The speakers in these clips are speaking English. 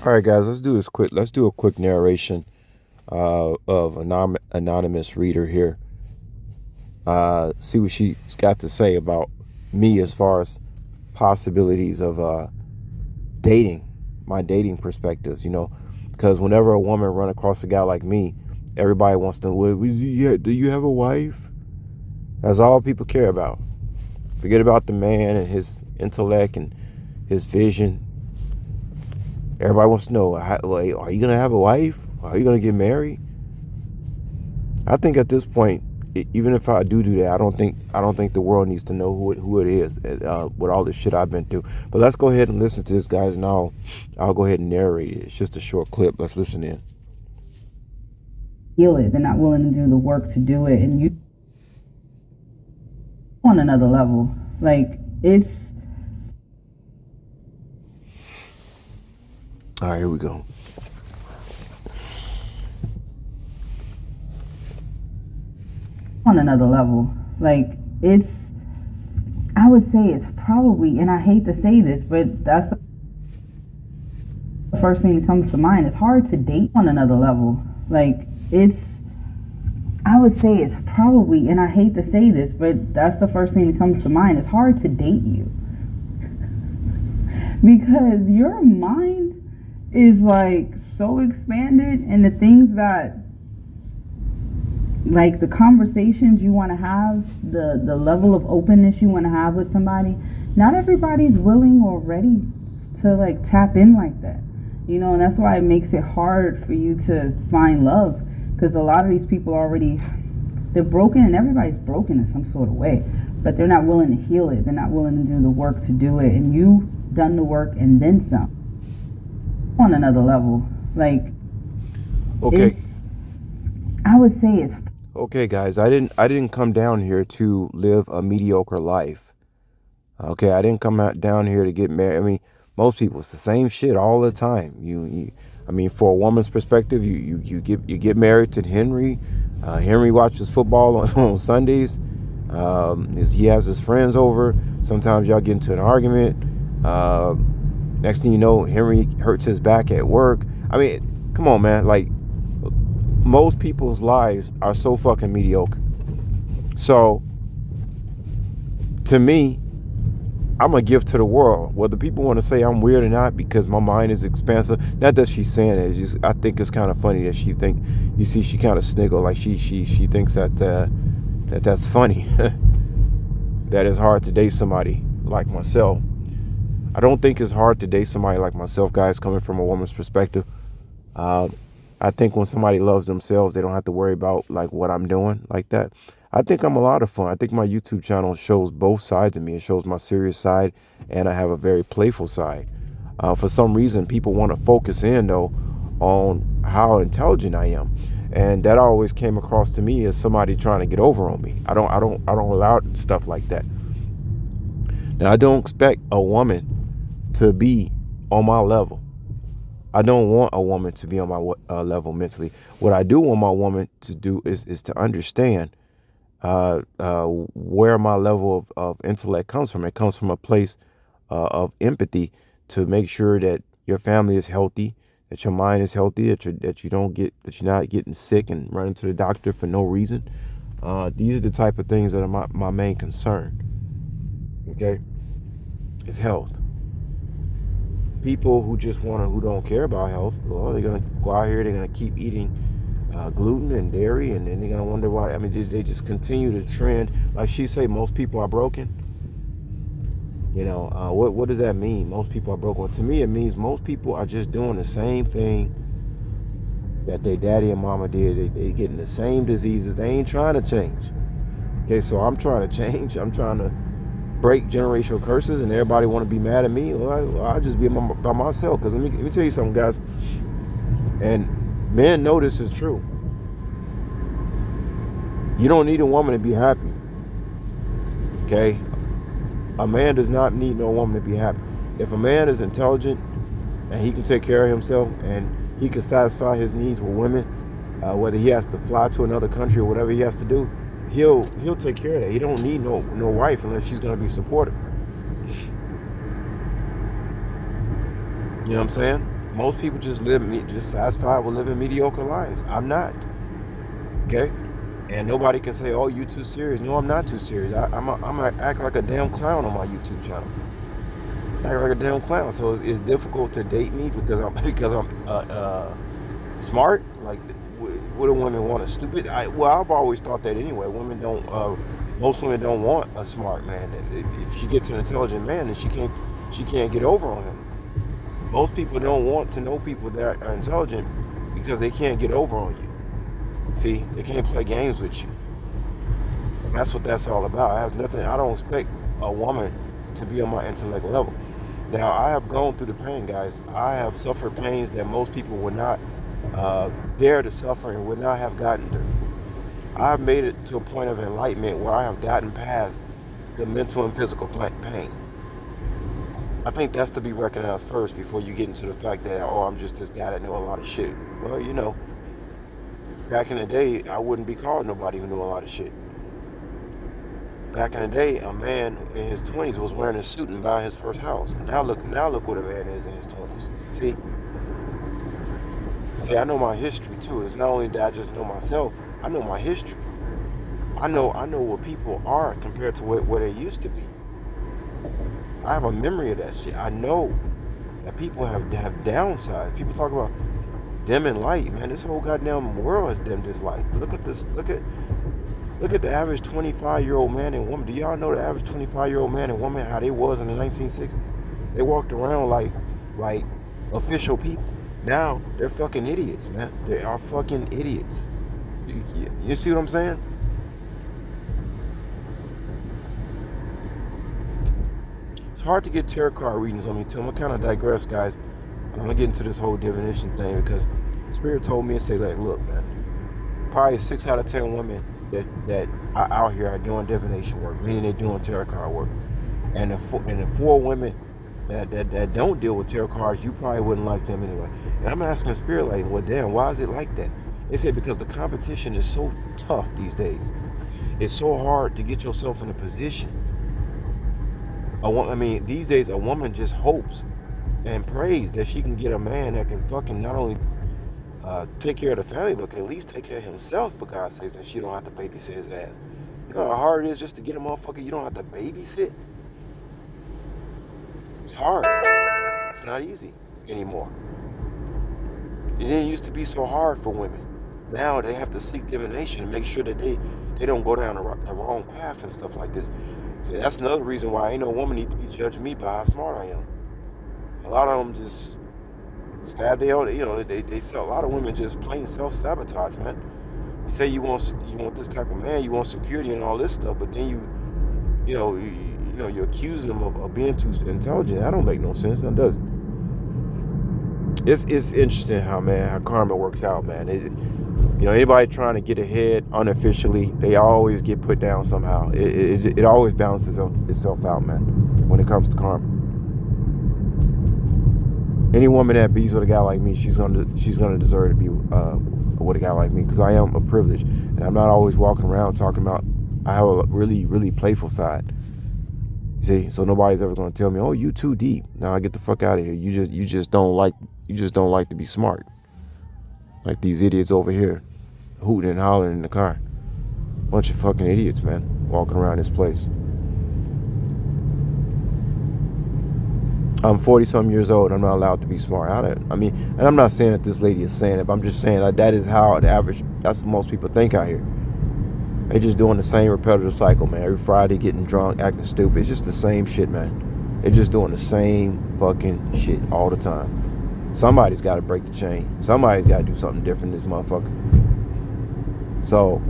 All right, guys, let's do this quick. Let's do a quick narration of anonymous reader here. See what she's got to say about me as far as possibilities of dating, my dating perspectives. Because whenever a woman run across a guy like me, everybody wants to know, well, do you have a wife? That's all people care about. Forget about the man and his intellect and his vision. Everybody wants to know, are you going to have a wife? Are you going to get married? I think at this point, even if I do that, I don't think the world needs to know who it is with all the shit I've been through. But let's go ahead and listen to this, guys, and I'll go ahead and narrate it. It's just a short clip. Let's listen in. Feel it. They're not willing to do the work to do it, and you on another level. Like, it's... All right, here we go. On another level. Like, it's... I would say it's probably, and I hate to say this, but that's the first thing that comes to mind. It's hard to date on another level. Like, it's... I would say it's probably, and I hate to say this, but that's the first thing that comes to mind. It's hard to date you. Because your mind is like so expanded, and the things that, like the conversations you want to have, the level of openness you want to have with somebody, not everybody's willing or ready to like tap in like that, and that's why it makes it hard for you to find love, because a lot of these people already, they're broken, and everybody's broken in some sort of way, but they're not willing to heal it. They're not willing to do the work to do it, and you've done the work and then some. On another level. Like, okay, I would say it's okay, guys. I didn't come down here to live a mediocre life. Okay, I didn't come down here to get married. I mean, most people, it's the same shit all the time. I mean, for a woman's perspective, you get married to Henry. Henry watches football on Sundays. He has his friends over. Sometimes y'all get into an argument. Next thing you know, Henry hurts his back at work. I mean, come on, man. Like, most people's lives are so fucking mediocre. So, to me, I'm a gift to the world. Whether people want to say I'm weird or not, because my mind is expansive. Not that she's saying it. It's just, I think it's kind of funny that she kind of sniggle, like she thinks that's funny. That it's hard to date somebody like myself. I don't think it's hard to date somebody like myself, guys, coming from a woman's perspective. I think when somebody loves themselves, they don't have to worry about like what I'm doing like that. I think I'm a lot of fun. I think my YouTube channel shows both sides of me. It shows my serious side, and I have a very playful side. For some reason, people want to focus in though on how intelligent I am, and that always came across to me as somebody trying to get over on me. I don't allow stuff like that. Now, I don't expect a woman to be on my level. I don't want a woman to be on my level mentally. What I do want my woman to do is to understand where my level of intellect comes from. It comes from a place of empathy, to make sure that your family is healthy, that your mind is healthy, that you're not getting sick and running to the doctor for no reason. These are the type of things that are my main concern. Okay, it's health. People who don't care about health, well, they're gonna go out here, they're gonna keep eating gluten and dairy, and then they're gonna wonder why. I mean, they just continue to trend. Like she say, most people are broken. What does that mean? Most people are broken. Well, to me, it means most people are just doing the same thing that their daddy and mama did. They getting the same diseases. They ain't trying to change. Okay, so I'm trying to change. I'm trying to break generational curses, and everybody want to be mad at me. Well, I'll just be by myself. Because let me tell you something, guys. And men know this is true. You don't need a woman to be happy. Okay? A man does not need no woman to be happy. If a man is intelligent and he can take care of himself and he can satisfy his needs with women, whether he has to fly to another country or whatever he has to do, he'll take care of that. He don't need no wife unless she's gonna be supportive. You know what I'm saying? Most people just just satisfied with living mediocre lives. I'm not. Okay? And nobody can say, "Oh, you too serious." No, I'm not too serious. I'm a act like a damn clown on my YouTube channel. Act like a damn clown. So it's difficult to date me because I'm smart. Like, what do women want? A stupid? I've always thought that anyway. Women don't. Most women don't want a smart man. If she gets an intelligent man, then she can't get over on him. Most people don't want to know people that are intelligent because they can't get over on you. See, they can't play games with you. That's what that's all about. It has nothing. I don't expect a woman to be on my intellect level. Now, I have gone through the pain, guys. I have suffered pains that most people would not dare to suffer and would not have gotten through. I have made it to a point of enlightenment where I have gotten past the mental and physical pain. I think that's to be recognized first before you get into the fact that, oh, I'm just this guy that knew a lot of shit. Well, back in the day, I wouldn't be called nobody who knew a lot of shit. Back in the day, a man in his 20s was wearing a suit and buying his first house. Now look what a man is in his 20s. See, I know my history too. It's not only that I just know myself, I know my history. I know what people are compared to what they used to be. I have a memory of that shit. I know that people have downsides. People talk about dim and light, man. This whole goddamn world has dimmed its light. Look at this. Look at the average 25-year-old man and woman. Do y'all know the average 25-year-old man and woman how they was in the 1960s? They walked around like official people. Now they're fucking idiots, man. They are fucking idiots. You see what I'm saying? It's hard to get tarot card readings on me too. I'm gonna kind of digress, guys. I'm gonna get into this whole divination thing because Spirit told me to say, like, look, man, probably 6 out of 10 women that are out here are doing divination work, meaning they're doing tarot card work, and the 4 women that don't deal with tarot cards, you probably wouldn't like them anyway. And I'm asking Spirit, like, well, damn, why is it like that? They say because the competition is so tough these days. It's so hard to get yourself in a position. These days a woman just hopes and prays that she can get a man that can fucking not only take care of the family, but can at least take care of himself, for God's sakes, that she don't have to babysit his ass. You know how hard it is just to get a motherfucker you don't have to babysit? It's hard. It's not easy anymore. It didn't used to be so hard for women. Now they have to seek divination and make sure that they don't go down the wrong path and stuff like this. See, that's another reason why ain't no woman need to be judging me by how smart I am. A lot of them just stab their own, they sell. A lot of women just plain self-sabotage, man. You say you want this type of man, you want security and all this stuff, but then you accuse them of being too intelligent. That don't make no sense, now does it? It's interesting how karma works out, man. Anybody trying to get ahead unofficially, they always get put down somehow. It always balances itself out, man, when it comes to karma. Any woman that bees with a guy like me, she's gonna deserve to be with a guy like me, because I am a privilege, and I'm not always walking around talking about. I have a really, really playful side. See, so nobody's ever gonna tell me, "Oh, you too deep." Now, get the fuck out of here. You just don't like to be smart, like these idiots over here, hooting and hollering in the car. Bunch of fucking idiots, man, walking around this place. I'm 40-something years old. I'm not allowed to be smart. And I'm not saying that this lady is saying it, but I'm just saying that is how that's what most people think out here. They just doing the same repetitive cycle, man. Every Friday getting drunk, acting stupid. It's just the same shit, man. They're just doing the same fucking shit all the time. Somebody's got to break the chain. Somebody's got to do something different, this motherfucker. So,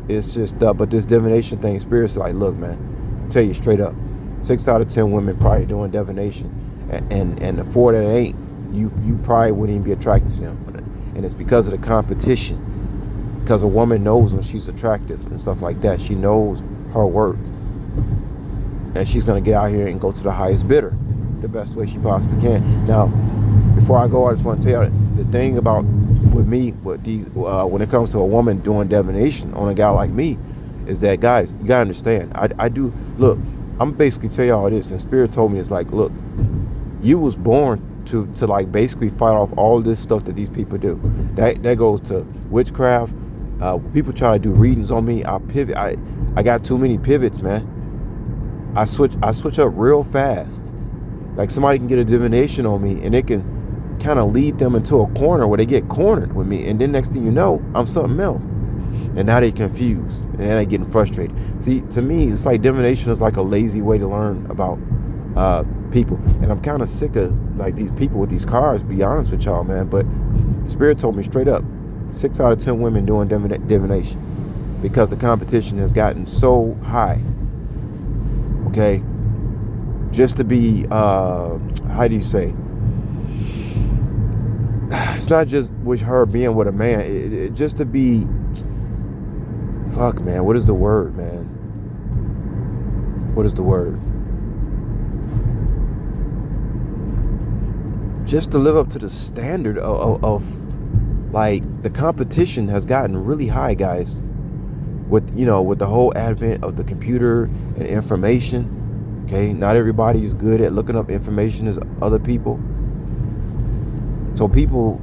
it's just, but this divination thing, Spirit's like, look, man, I'll tell you straight up. 6 out of 10 women probably doing divination. And the 4 that ain't, you probably wouldn't even be attracted to them. And it's because of the competition. Because a woman knows when she's attractive and stuff like that. She knows her worth. And she's going to get out here and go to the highest bidder the best way she possibly can. Now, before I go, I just want to tell you the thing about with me, when it comes to a woman doing divination on a guy like me, is that, guys, you got to understand. I do, look, I'm basically tell y'all this, and Spirit told me, it's like, look, you was born to like basically fight off all this stuff that these people do. That goes to witchcraft. People try to do readings on me. I pivot. I got too many pivots, man. I switch up real fast. Like somebody can get a divination on me, and it can kind of lead them into a corner where they get cornered with me, and then next thing you know, I'm something else. And now they confused, and then they getting frustrated. See, to me, it's like divination is like a lazy way to learn about people, and I'm kind of sick of like these people with these cars. Be honest with y'all, man. But Spirit told me straight up, 6 out of 10 women doing divination because the competition has gotten so high. Okay, just to be how do you say? It's not just with her being with a man. It just to be. Fuck, man. What is the word, man? What is the word? Just to live up to the standard of like the competition has gotten really high, guys. With with the whole advent of the computer and information. Okay, not everybody is good at looking up information as other people. So people,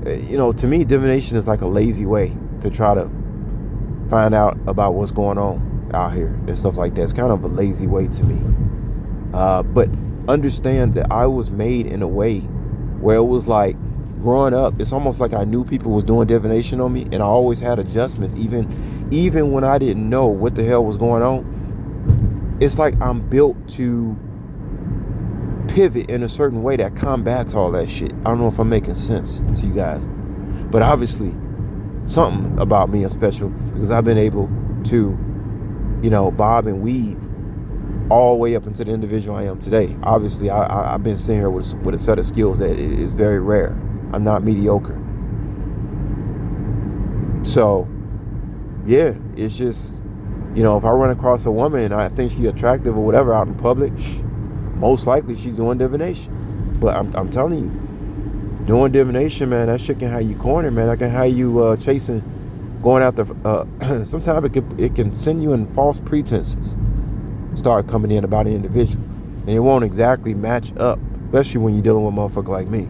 to me, divination is like a lazy way to try to find out about what's going on out here and stuff like that. It's kind of a lazy way to me. But understand that I was made in a way where it was like growing up, it's almost like I knew people was doing divination on me, and I always had adjustments even when I didn't know what the hell was going on. It's like I'm built to pivot in a certain way that combats all that shit. I don't know if I'm making sense to you guys, but obviously something about me is special because I've been able to, bob and weave all the way up into the individual I am today. Obviously, I've been sitting here with a set of skills that is very rare. I'm not mediocre. So, yeah, it's just, if I run across a woman and I think she's attractive or whatever out in public, most likely she's doing divination. But I'm telling you, doing divination, man, that shit can have you cornered, man. That can have you chasing, going after. Sometimes it can send you in false pretenses. Start coming in about an individual, and it won't exactly match up, especially when you're dealing with a motherfucker like me.